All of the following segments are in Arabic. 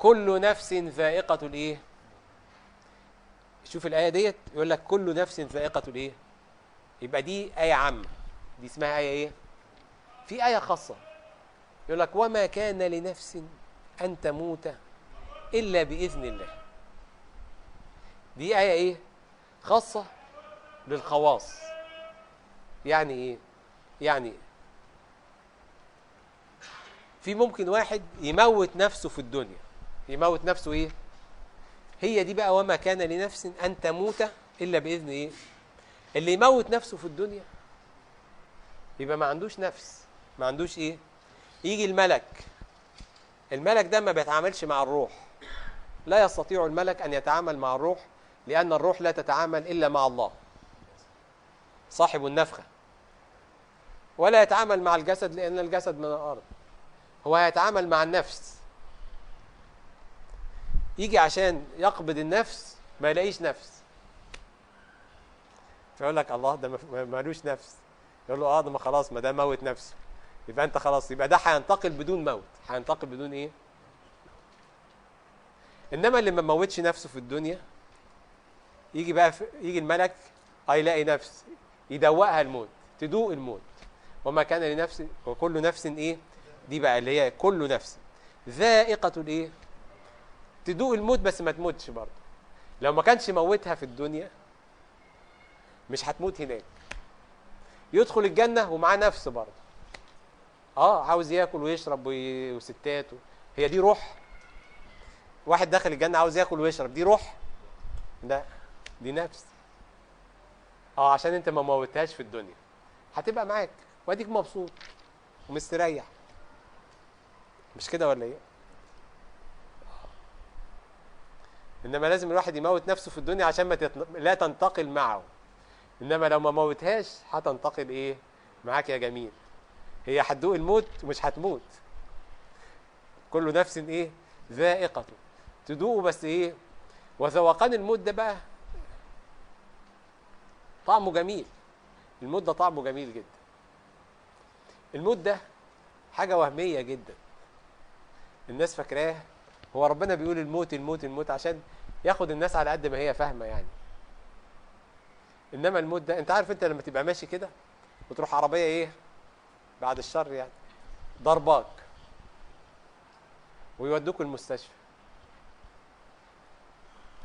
كل نفس ذائقة الايه؟ شوف الآية ديت يقول لك كل نفس ذائقة الايه؟ يبقى دي آية عامة، دي اسمها آية ايه؟ في آية خاصة يقول لك وما كان لنفس أن تموت إلا بإذن الله. دي آية ايه؟ خاصة للخواص. يعني ايه؟ يعني في ممكن واحد يموت نفسه في الدنيا، يموت نفسه ايه؟ هي دي بقى وما كان لنفس أن تموت إلا بإذن ايه؟ اللي يموت نفسه في الدنيا يبقى ما عندوش نفس، ما عندوش ايه؟ يجي الملك، الملك ده ما بيتعاملش مع الروح، لا يستطيع الملك أن يتعامل مع الروح، لأن الروح لا تتعامل إلا مع الله صاحب النفخة، ولا يتعامل مع الجسد لأن الجسد من الأرض، هو هيتعامل مع النفس. يجي عشان يقبض النفس ما يلاقيش نفس، فيقول لك الله ده مالوش نفس، يقول له ده ما خلاص ما ده موت نفسه، يبقى انت خلاص، يبقى ده هينتقل بدون موت، هينتقل بدون ايه؟ انما اللي ما موتش نفسه في الدنيا يجي بقى يجي الملك يلاقي نفس يدوقها الموت، تدوق الموت. وما كان لنفس وكل نفس ايه؟ دي بقى اللي هي كل نفس ذائقة الايه؟ تدوق الموت بس ما تموتش برضه. لو ما كانش موتها في الدنيا مش هتموت هناك، يدخل الجنة ومعاه نفس برضه، عاوز ياكل ويشرب وستات هي دي روح؟ واحد دخل الجنة عاوز ياكل ويشرب، دي روح؟ لا، دي نفس. عشان انت ما موتهاش في الدنيا هتبقى معاك واديك مبسوط ومستريح، مش كده ولا ايه؟ انما لازم الواحد يموت نفسه في الدنيا عشان لا تنتقل معه، انما لو ما موتهاش هتنتقل ايه معاك يا جميل. هي هتدوق الموت ومش هتموت. كل نفس ايه؟ ذائقة، تدوقه بس ايه؟ وذوقان الموت ده بقى طعمه جميل. الموت ده طعمه جميل جدا. الموت ده حاجة وهمية جدا، الناس فاكراه هو ربنا بيقول الموت الموت الموت عشان ياخد الناس على قد ما هي فاهمة يعني. انما الموت ده انت عارف، انت لما تبقى ماشي كده وتروح عربية ايه بعد الشر يعني ضرباك ويودوك المستشفى،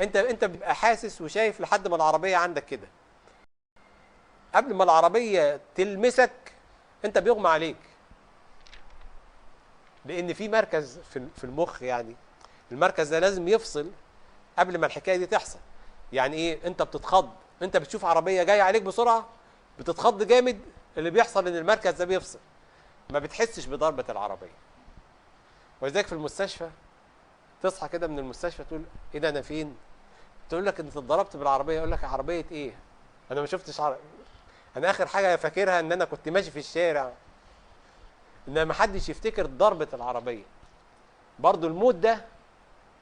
انت بتبقى حاسس وشايف لحد ما العربية عندك كده، قبل ما العربية تلمسك انت بيغمى عليك، لان في مركز في المخ، يعني المركز ده لازم يفصل قبل ما الحكاية دي تحصل. يعني ايه؟ انت بتتخض، انت بتشوف عربية جاية عليك بسرعة بتتخض جامد، اللي بيحصل ان المركز ده بيفصل، ما بتحسش بضربة العربية. ولذلك في المستشفى تصحى كده من المستشفى تقول ايه ده انا فين؟ تقول لك انت اتضربت بالعربية، يقول لك عربية ايه؟ انا ما شفتش انا اخر حاجة فاكرها ان انا كنت ماشي في الشارع. ان ما حدش يفتكر ضربة العربية. برضو الموت ده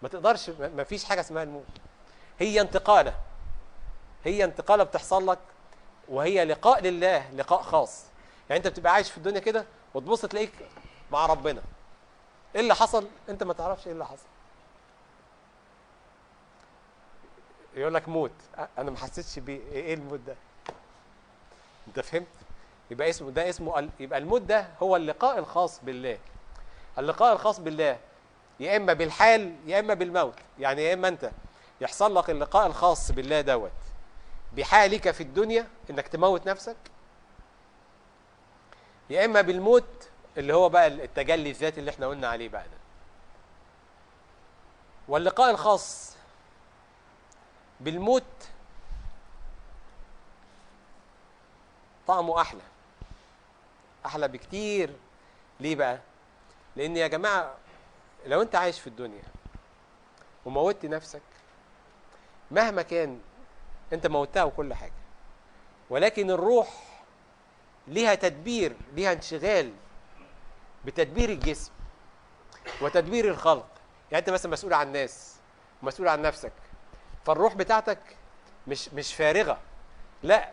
ما تقدرش، ما فيش حاجة اسمها الموت، هي انتقالة، هي انتقالة بتحصل لك، وهي لقاء لله، لقاء خاص. يعني انت بتبقى عايش في الدنيا كده وتبص تلاقيك مع ربنا، ايه اللي حصل؟ انت ما تعرفش ايه اللي حصل. يقول لك موت، انا ما حسيتش بيه، ايه الموت ده؟ انت فهمت؟ يبقى اسمه ده يبقى الموت ده هو اللقاء الخاص بالله. اللقاء الخاص بالله يا اما بالحال يا اما بالموت. يعني يا اما انت يحصل لك اللقاء الخاص بالله دوت بحالك في الدنيا انك تموت نفسك، يا اما بالموت اللي هو بقى التجلي الذاتي اللي احنا قلنا عليه بقى ده. واللقاء الخاص بالموت طعمه احلى بكتير. ليه بقى؟ لان يا جماعه لو انت عايش في الدنيا وموتت نفسك مهما كان انت موتها وكل حاجه، ولكن الروح ليها تدبير، ليها انشغال بتدبير الجسم وتدبير الخلق. يعني انت مثلا مسؤول عن الناس ومسؤول عن نفسك، فالروح بتاعتك مش فارغه، لا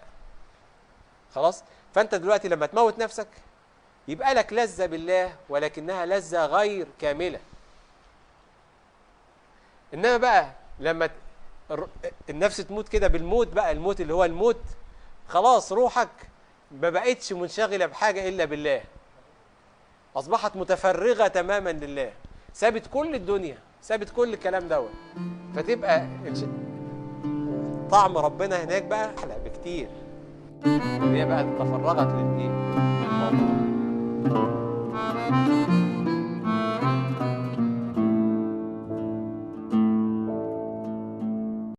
خلاص. فانت دلوقتي لما تموت نفسك يبقى لك لذة بالله، ولكنها لذة غير كاملة. انما بقى لما النفس تموت كده بالموت بقى، الموت اللي هو الموت، خلاص روحك ما بقتش منشغله بحاجه الا بالله، اصبحت متفرغه تماما لله، سابت كل الدنيا، سابت كل الكلام دوت، فتبقى طعم ربنا هناك بقى احلى بكتير، هي بقى تفرغت للايه، للموضوع.